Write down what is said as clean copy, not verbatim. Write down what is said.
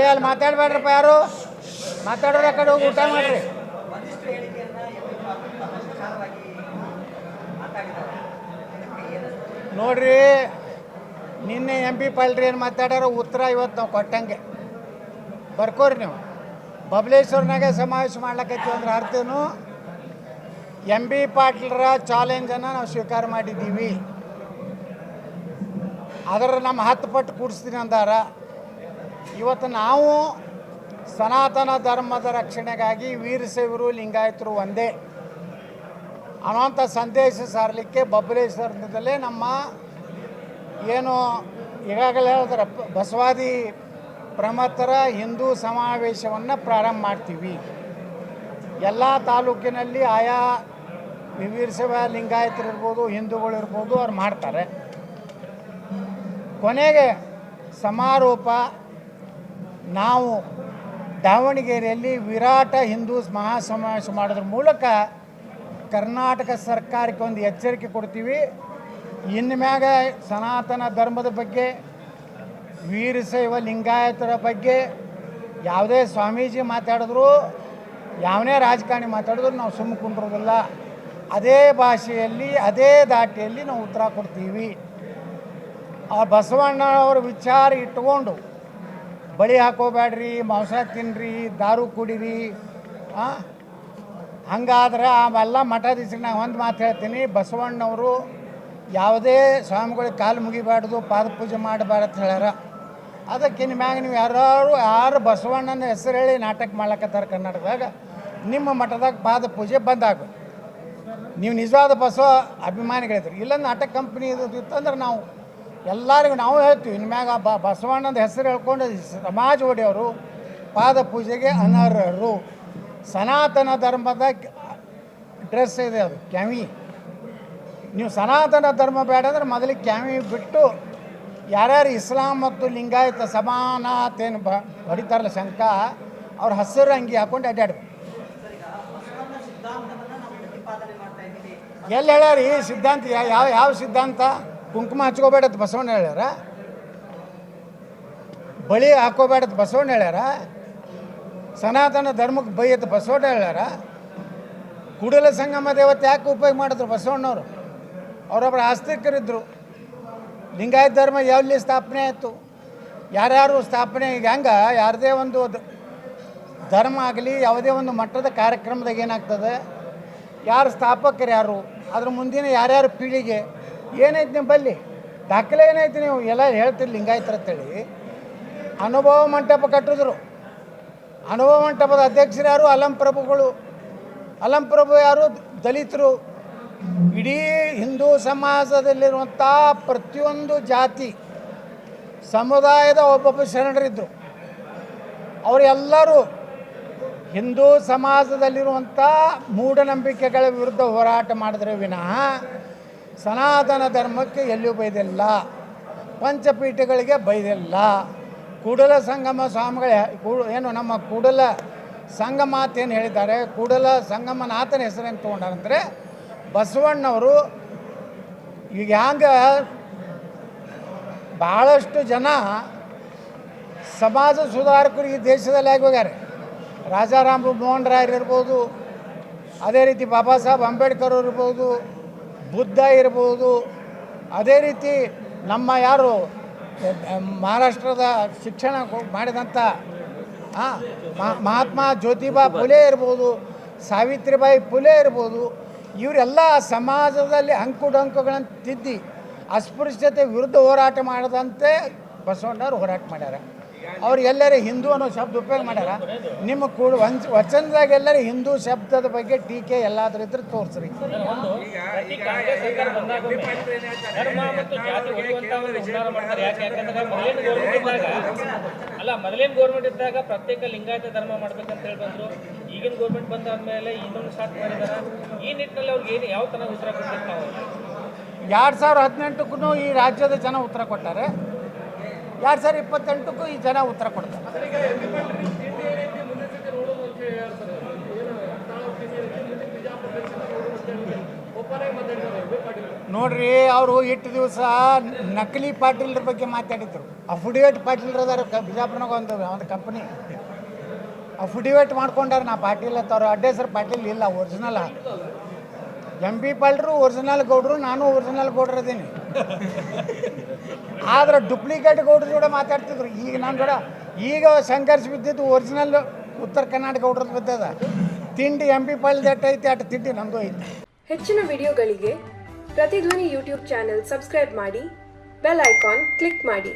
ಅಲ್ಲಿ ಮಾತಾಡಬೇಡ್ರಪ್ಪ, ಯಾರು ಮಾತಾಡೋರು ಆ ಕಡೆ ಹೋಗಿ ಊಟ ಮಾಡ್ರಿ. ನೋಡ್ರಿ, ನಿನ್ನೆ MP ಪಾಲ್ರಿ ಏನು ಮಾತಾಡೋರು ಉತ್ತರ ಇವತ್ತು ನಾವು ಕೊಟ್ಟಂಗೆ ಬರ್ಕೋರಿ. ನೀವು ಬಬಲೇಶ್ವರ್ನಾಗೆ ಸಮಾವೇಶ ಮಾಡ್ಲಕ್ಕೈತಿ ಅಂದ್ರೆ ಅರ್ಥನು MP ಪಾಟೀಲ್ರ ಚಾಲೆಂಜನ್ನು ನಾವು ಸ್ವೀಕಾರ ಮಾಡಿದ್ದೀವಿ. ಅದರ ನಮ್ಮ 10 ಪಟ್ಟು ಕೂಡಿಸ್ತೀನಿ ಅಂದಾರ. ಇವತ್ತು ನಾವು ಸನಾತನ ಧರ್ಮದ ರಕ್ಷಣೆಗಾಗಿ ವೀರಶೈವರು ಲಿಂಗಾಯತರು ಒಂದೇ ಅನ್ನೋಂಥ ಸಂದೇಶ ಸಾರಲಿಕ್ಕೆ ಬಬಲೇಶ್ವರದಲ್ಲೇ ನಮ್ಮ ಏನು ಈಗಾಗಲೇ ಹೇಳಿದ್ರೆ ಬಸವಾದಿ ಪ್ರಮಥರ ಹಿಂದೂ ಸಮಾವೇಶವನ್ನು ಪ್ರಾರಂಭ ಮಾಡ್ತೀವಿ. ಎಲ್ಲ ತಾಲೂಕಿನಲ್ಲಿ ಆಯಾ ವೀರಶೈವ ಲಿಂಗಾಯತರು ಇರ್ಬೋದು, ಹಿಂದೂಗಳು ಇರ್ಬೋದು, ಅವ್ರು ಮಾಡ್ತಾರೆ. ಕೊನೆಗೆ ಸಮಾರೋಪ ನಾವು ದಾವಣಗೆರೆಯಲ್ಲಿ ವಿರಾಟ ಹಿಂದೂ ಮಹಾಸಮಾವೇಶ ಮಾಡೋದ್ರ ಮೂಲಕ ಕರ್ನಾಟಕ ಸರ್ಕಾರಕ್ಕೆ ಒಂದು ಎಚ್ಚರಿಕೆ ಕೊಡ್ತೀವಿ. ಇನ್ನು ಮ್ಯಾಗ ಸನಾತನ ಧರ್ಮದ ಬಗ್ಗೆ, ವೀರಶೈವ ಲಿಂಗಾಯತರ ಬಗ್ಗೆ ಯಾವುದೇ ಸ್ವಾಮೀಜಿ ಮಾತಾಡಿದ್ರು, ಯಾವನೇ ರಾಜಕಾರಣಿ ಮಾತಾಡಿದ್ರು ನಾವು ಸುಮ್ಮ ಕುಂಡ್ರೋದಿಲ್ಲ. ಅದೇ ಭಾಷೆಯಲ್ಲಿ, ಅದೇ ದಾಟಿಯಲ್ಲಿ ನಾವು ಉತ್ತರ ಕೊಡ್ತೀವಿ. ಆ ಬಸವಣ್ಣವ್ರ ವಿಚಾರ ಇಟ್ಕೊಂಡು ಬಳಿ ಹಾಕೋಬೇಡ್ರಿ, ಮಾಂಸ ತಿನ್ನಿರಿ, ದಾರು ಕುಡೀರಿ, ಹಂಗಾದ್ರೆ ಅವೆಲ್ಲ ಮಠಾಧೀಶರಿಗೆ ನಾನು ಒಂದು ಮಾತು ಹೇಳ್ತೀನಿ. ಬಸವಣ್ಣವರು ಯಾವುದೇ ಸ್ವಾಮಿಗಳಿಗೆ ಕಾಲು ಮುಗಿಬಾರ್ದು, ಪಾದ ಪೂಜೆ ಮಾಡಬಾರ್ದು ಅಂತ ಹೇಳ್ಯಾರ. ಅದಕ್ಕೆ ನಿಮ್ಯಾಗ ನೀವು ಯಾರು ಬಸವಣ್ಣನ ಹೆಸರು ಹೇಳಿ ನಾಟಕ ಮಾಡ್ಲಕತ್ತಾರೆ ಕರ್ನಾಟಕದಾಗ, ನಿಮ್ಮ ಮಠದಾಗ ಪಾದ ಪೂಜೆ ಬಂದಾಗು. ನೀವು ನಿಜವಾದ ಬಸವ ಅಭಿಮಾನಿಗಳಿದ್ರಿ. ಇಲ್ಲ ನಾಟಕ ಕಂಪ್ನಿ ಇತ್ತಂದ್ರೆ ನಾವು ಎಲ್ಲರಿಗೂ ನಾವು ಹೇಳ್ತೀವಿ, ಇನ್ಮ್ಯಾಗ ಬಸವಣ್ಣನ ಹೆಸರು ಹೇಳ್ಕೊಂಡು ಸಮಾಜ ಒಡೆಯವರು ಪಾದ ಪೂಜೆಗೆ ಅನರ್ಹರು. ಸನಾತನ ಧರ್ಮದ ಡ್ರೆಸ್ ಇದೆ, ಅದು ಕ್ಯಾವಿ. ನೀವು ಸನಾತನ ಧರ್ಮ ಬೇಡ ಅಂದ್ರೆ ಮೊದಲಿಗೆ ಕ್ಯಾವಿ ಬಿಟ್ಟು ಯಾರ್ಯಾರು ಇಸ್ಲಾಂ ಮತ್ತು ಲಿಂಗಾಯತ ಸಮಾನತೇನು ಹೊಡಿತಾರಲ್ಲ ಶಂಕ, ಅವ್ರ ಹಸಿರು ಅಂಗಿ ಹಾಕೊಂಡು ಅಡ್ಡಾಡ್ಬೇಕು. ಎಲ್ಲಿ ಹೇಳ್ಯಾರ ಈ ಸಿದ್ಧಾಂತ? ಯಾವ ಸಿದ್ಧಾಂತ? ಕುಂಕುಮ ಹಚ್ಕೋಬೇಡತ್ ಬಸವಣ್ಣ ಹೇಳ್ಯಾರ? ಬಳಿ ಹಾಕೋಬೇಡತ್ ಬಸವಣ್ಣ ಹೇಳ್ಯಾರ? ಸನಾತನ ಧರ್ಮಕ್ಕೆ ಬೈಯತ್ ಬಸವಣ್ಣ ಹೇಳ್ಯಾರ? ಕೂಡಲ ಸಂಗಮ ದೇವತೆ ಯಾಕೆ ಉಪಯೋಗ ಮಾಡಿದ್ರು ಬಸವಣ್ಣವರು? ಅವರೊಬ್ಬರು ಆಸ್ತಿಕರಿದ್ದರು. ಲಿಂಗಾಯತ ಧರ್ಮ ಎಲ್ಲಿ ಸ್ಥಾಪನೆ ಆಯಿತು? ಯಾರ್ಯಾರು ಸ್ಥಾಪನೆ? ಈಗ ಹೆಂಗೆ ಯಾರದೇ ಒಂದು ಧರ್ಮ ಆಗಲಿ, ಯಾವುದೇ ಒಂದು ಮಟ್ಟದ ಕಾರ್ಯಕ್ರಮದಾಗ ಏನಾಗ್ತದೆ, ಯಾರು ಸ್ಥಾಪಕರು ಯಾರು, ಅದ್ರ ಮುಂದಿನ ಯಾರ್ಯಾರು ಪೀಳಿಗೆ ಏನೈತಿ ನಿಮ್ಮಲ್ಲಿ ದಾಖಲೆ ಏನೈತಿ? ನೀವು ಎಲ್ಲ ಹೇಳ್ತೀರಿ ಲಿಂಗಾಯತರ ಅಂತೇಳಿ. ಅನುಭವ ಮಂಟಪ ಕಟ್ಟಿದ್ರು. ಅನುಭವ ಮಂಟಪದ ಅಧ್ಯಕ್ಷರು ಯಾರು? ಅಲಂಪ್ರಭುಗಳು. ಅಲಂಪ್ರಭು ಯಾರು? ದಲಿತರು. ಇಡೀ ಹಿಂದೂ ಸಮಾಜದಲ್ಲಿರುವಂಥ ಪ್ರತಿಯೊಂದು ಜಾತಿ ಸಮುದಾಯದ ಒಬ್ಬೊಬ್ಬ ಶರಣರಿದ್ದರು. ಅವರೆಲ್ಲರೂ ಹಿಂದೂ ಸಮಾಜದಲ್ಲಿರುವಂಥ ಮೂಢನಂಬಿಕೆಗಳ ವಿರುದ್ಧ ಹೋರಾಟ ಮಾಡಿದ್ರೆ ವಿನಃ ಸನಾತನ ಧರ್ಮಕ್ಕೆ ಎಲ್ಲಿಯೂ ಬೈದಿಲ್ಲ, ಪಂಚಪೀಠಗಳಿಗೆ ಬೈದಿಲ್ಲ. ಕೂಡಲ ಸಂಗಮ ಸ್ವಾಮಿಗಳು ಏನು ನಮ್ಮ ಕೂಡಲ ಸಂಗಮಾತ ಏನು ಹೇಳಿದ್ದಾರೆ, ಕೂಡಲ ಸಂಗಮನಾಥನ ಹೆಸರೇನು ತೊಗೊಂಡಾರಂದರೆ ಬಸವಣ್ಣವರು ಈಗ ಹ್ಯಾಂಗ ಭಾಳಷ್ಟು ಜನ ಸಮಾಜ ಸುಧಾರಕರು ಈ ದೇಶದಲ್ಲಿ ಆಗಿ ಹೋಗ್ಯಾರೆ. ರಾಜಾರಾಮ್ ಮೋಹನ್ ರಾಯರು ಇರ್ಬೋದು, ಅದೇ ರೀತಿ ಬಾಬಾ ಸಾಹೇಬ್ ಅಂಬೇಡ್ಕರ್ ಇರ್ಬೋದು, ಬುದ್ಧ ಇರ್ಬೋದು, ಅದೇ ರೀತಿ ನಮ್ಮ ಯಾರು ಮಹಾರಾಷ್ಟ್ರದ ಶಿಕ್ಷಣ ಮಾಡಿದಂಥ ಮಹಾತ್ಮ ಜ್ಯೋತಿಬಾ ಫುಲೆ ಇರ್ಬೋದು, ಸಾವಿತ್ರಿಬಾಯಿ ಫುಲೆ ಇರ್ಬೋದು, ಇವರೆಲ್ಲ ಸಮಾಜದಲ್ಲಿ ಅಂಕುಡೊಂಕುಗಳನ್ನು ತಿದ್ದಿ ಅಸ್ಪೃಶ್ಯತೆ ವಿರುದ್ಧ ಹೋರಾಟ ಮಾಡದಂತೆ ಬಸವಣ್ಣವ್ರು ಹೋರಾಟ ಮಾಡ್ಯಾರ. ಅವ್ರು ಎಲ್ಲರೂ ಹಿಂದೂ ಅನ್ನೋ ಶಬ್ದ ಉಪಯೋಗ ಮಾಡ್ಯಾರ. ನಿಮ್ಮ ವಚನದಾಗ ಎಲ್ಲರೂ ಹಿಂದೂ ಶಬ್ದದ ಬಗ್ಗೆ ಟೀಕೆ ಎಲ್ಲಾದ್ರೂ ಇದ್ರೆ ತೋರಿಸ್ರಿ. ಅಲ್ಲ, ಮೊದಲೇನು ಗೌರ್ಮೆಂಟ್ ಇದ್ದಾಗ ಪ್ರತ್ಯೇಕ ಲಿಂಗಾಯತ ಧರ್ಮ ಮಾಡ್ಬೇಕಂತ ಹೇಳಿ ಬಂದರು. ಈಗಿನ ಗೌರ್ಮೆಂಟ್ ಬಂದಾದ್ಮೇಲೆ ಇನ್ನೊಂದು ಸ್ಟಾರ್ಟ್ ಮಾಡಿದಾರ. ಈ ನಿಟ್ಟಿನಲ್ಲಿ ಅವ್ರಿಗೆ ಏನು ಯಾವ ಥರ ಉತ್ತರ ಕೊಡ್ಬೇಕು? ನಾವು 2018ಕ್ಕೂ ಈ ರಾಜ್ಯದ ಜನ ಉತ್ತರ ಕೊಟ್ಟಾರೆ, 2028ಕ್ಕೂ ಈ ಜನ ಉತ್ತರ ಕೊಡ್ತಾರೆ. ನೋಡ್ರಿ ಅವರು ಇಟ್ಟು ದಿವಸ ನಕಲಿ ಪಾಟೀಲ್ರ ಬಗ್ಗೆ ಮಾತಾಡಿದ್ರು. ಅಫಿಡೇವಿಟ್ ಪಾಟೀಲ್ರು ಅದಾರ ಬಿಜಾಪುರನಾಗ ಒಂದು ಕಂಪ್ನಿ ಅಫಿಡೇವಿಟ್ ಮಾಡ್ಕೊಂಡಾರ. ನಾ ಪಾಟೀಲ್ ಅಂತ ಅವ್ರು ಅಡ್ಡ ಹೆಸರು ಪಾಟೀಲ್ ಇಲ್ಲ, ಒರಿಜಿನಲ್ MP ಪಾಲ್ರು ಒರಿಜಿನಲ್ ಗೌಡ್ರು, ನಾನು ಒರಿಜಿನಲ್ ಗೌಡ್ರು ಅದೀನಿ. ಆದ್ರೆ ಡುಪ್ಲಿಕೇಟ್ ಗೌಡ್ರ ಜೋಡ ಮಾತಾಡ್ತಿದ್ರು. ಈಗ ನನ್ನ ಜೋಡ ಈಗ ಸಂಘರ್ಷ ಬಿದ್ದಿದ್ದು ಒರಿಜಿನಲ್ ಉತ್ತರ ಕರ್ನಾಟಕ ಗೌಡ್ರದ್ದು ಬಿದ್ದದ. ತಿಂಡಿ MP ಪಾಲ್ದು ಎಟ್ಟೈತಿ ಅಟ್ಟು ತಿಂಡಿ ನಮ್ಮದು ಐತಿ. ಹೆಚ್ಚಿನ ವಿಡಿಯೋಗಳಿಗೆ ಪ್ರತಿಧ್ವನಿ ಯೂಟ್ಯೂಬ್ ಚಾನೆಲ್ ಸಬ್ಸ್ಕ್ರೈಬ್ ಮಾಡಿ, ಬೆಲ್ ಐಕಾನ್ ಕ್ಲಿಕ್ ಮಾಡಿ.